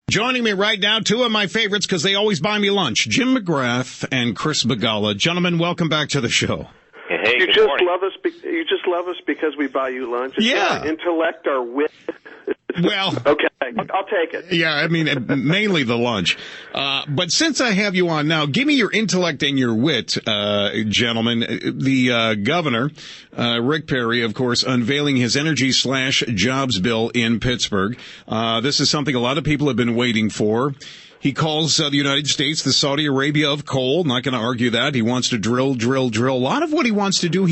Joining me right now, two of my favorites because they always buy me lunch, Jim McGrath and Chris Begala. Gentlemen, welcome back to the show. Hey, you just love us because we buy you lunch. It's our intellect, our wit. Well, okay, I'll take it. Yeah, I mean, mainly the lunch. But since I have you on now, give me your intellect and your wit, gentlemen. The governor, Rick Perry, of course, unveiling his energy/jobs bill in Pittsburgh. This is something a lot of people have been waiting for. He calls the United States the Saudi Arabia of coal. Not going to argue that. He wants to drill. A lot of what he wants to do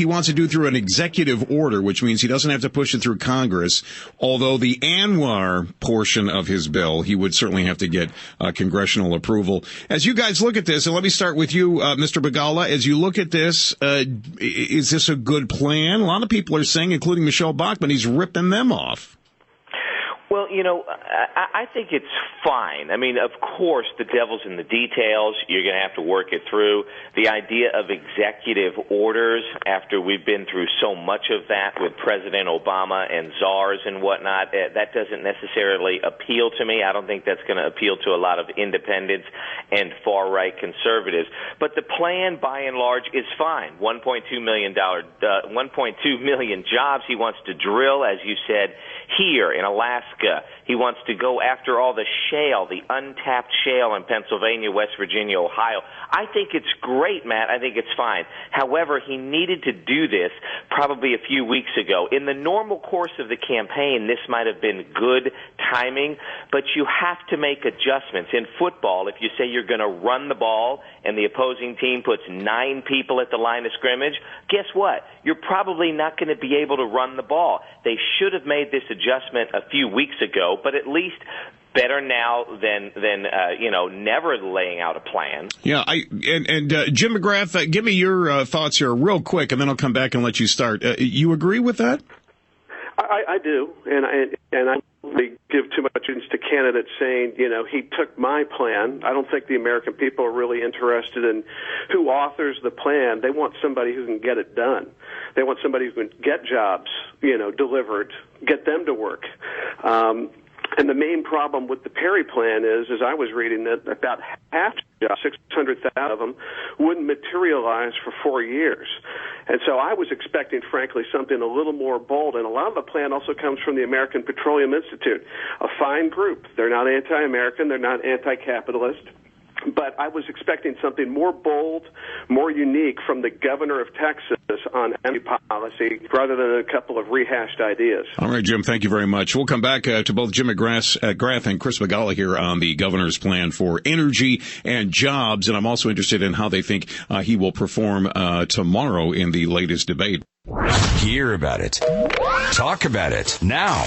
through an executive order, which means he doesn't have to push it through Congress. Although the Anwar portion of his bill, he would certainly have to get congressional approval. As you guys look at this, and let me start with you, Mr. Begala, as you look at this, is this a good plan? A lot of people are saying, including Michelle Bachmann, he's ripping them off. Well, I think it's fine. I mean, of course, the devil's in the details. You're going to have to work it through. The idea of executive orders, after we've been through so much of that with President Obama and czars and whatnot, that doesn't necessarily appeal to me. I don't think that's going to appeal to a lot of independents and far-right conservatives. But the plan, by and large, is fine. $1.2 million jobs he wants to drill, as you said, here in Alaska. He wants to go after all the shale, the untapped shale in Pennsylvania, West Virginia, Ohio. I think it's great, Matt. I think it's fine. However, he needed to do this probably a few weeks ago. In the normal course of the campaign, this might have been good timing, but you have to make adjustments. In football, if you say you're going to run the ball and the opposing team puts 9 people at the line of scrimmage, guess what? You're probably not going to be able to run the ball. They should have made this adjustment a few weeks ago, but at least better now than never laying out a plan. Yeah, Jim McGrath, give me your thoughts here real quick, and then I'll come back and let you start. You agree with that? I do, and I don't really give too much credence to candidates saying, he took my plan. I don't think the American people are really interested in who authors the plan. They want somebody who can get it done. They want somebody who can get jobs, delivered, get them to work. And the main problem with the Perry plan is, as I was reading it, about half the jobs, 600,000 of them, wouldn't materialize for 4 years. And so I was expecting, frankly, something a little more bold. And a lot of the plan also comes from the American Petroleum Institute, a fine group. They're not anti-American. They're not anti-capitalist. But I was expecting something more bold, more unique from the governor of Texas on energy policy rather than a couple of rehashed ideas. All right, Jim, thank you very much. We'll come back to both Jim McGrath and Chris Begala here on the governor's plan for energy and jobs. And I'm also interested in how they think he will perform tomorrow in the latest debate. Hear about it. Talk about it now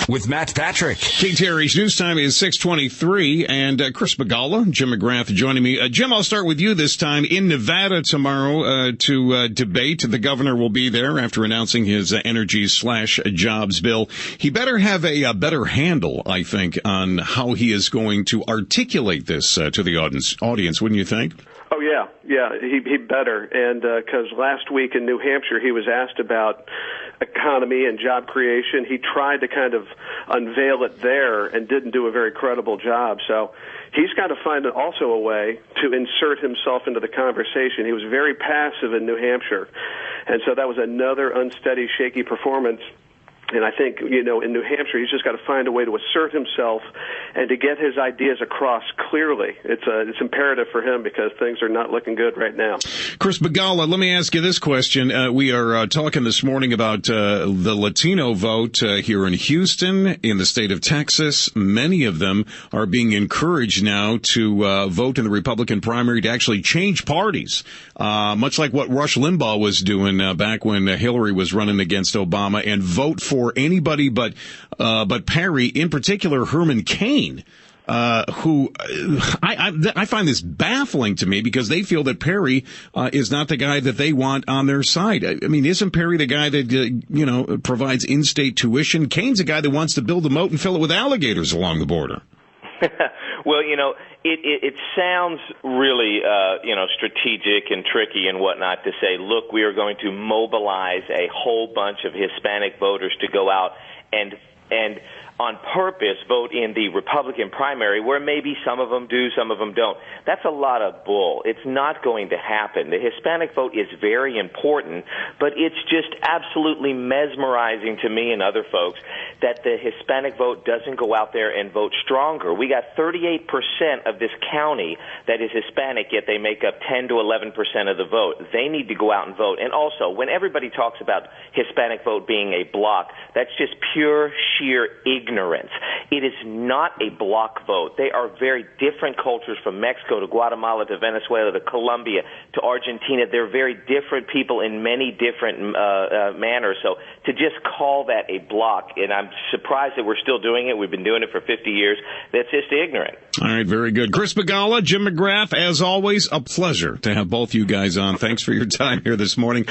with Matt Patrick. KTRH News Time is 6:23, and Chris Begala, Jim McGrath joining me. Jim, I'll start with you this time. In Nevada tomorrow to debate. The governor will be there after announcing his energy/jobs bill. He better have a better handle, I think, on how he is going to articulate this to the audience, wouldn't you think? Oh, yeah, he better. And because last week in New Hampshire, he was asked about economy and job creation. He tried to kind of unveil it there and didn't do a very credible job. So he's got to find also a way to insert himself into the conversation. He was very passive in New Hampshire. And so that was another unsteady, shaky performance. And I think, in New Hampshire, he's just got to find a way to assert himself and to get his ideas across clearly. It's imperative for him because things are not looking good right now. Chris Begala, let me ask you this question. We are talking this morning about the Latino vote here in Houston, in the state of Texas. Many of them are being encouraged now to vote in the Republican primary to actually change parties, much like what Rush Limbaugh was doing back when Hillary was running against Obama, and vote for anybody but Perry, in particular Herman Cain, who I find this baffling to me because they feel that Perry is not the guy that they want on their side. I mean, isn't Perry the guy that provides in-state tuition? Cain's a guy that wants to build a moat and fill it with alligators along the border. Well, it sounds really, strategic and tricky and whatnot to say, look, we are going to mobilize a whole bunch of Hispanic voters to go out and on purpose vote in the Republican primary where maybe some of them do, some of them don't. That's a lot of bull. It's not going to happen. The Hispanic vote is very important, but it's just absolutely mesmerizing to me and other folks that the Hispanic vote doesn't go out there and vote stronger. We got 38% of this county that is Hispanic, yet they make up 10 to 11% of the vote. They need to go out and vote. And also, when everybody talks about Hispanic vote being a block, that's just pure, sheer ignorance. It is not a block vote. They are very different cultures, from Mexico to Guatemala to Venezuela to Colombia to Argentina. They're very different people in many different manners. So to just call that a block, and I'm surprised that we're still doing it. We've been doing it for 50 years. That's just ignorant. All right, very good. Chris Begala, Jim McGrath, as always, a pleasure to have both you guys on. Thanks for your time here this morning.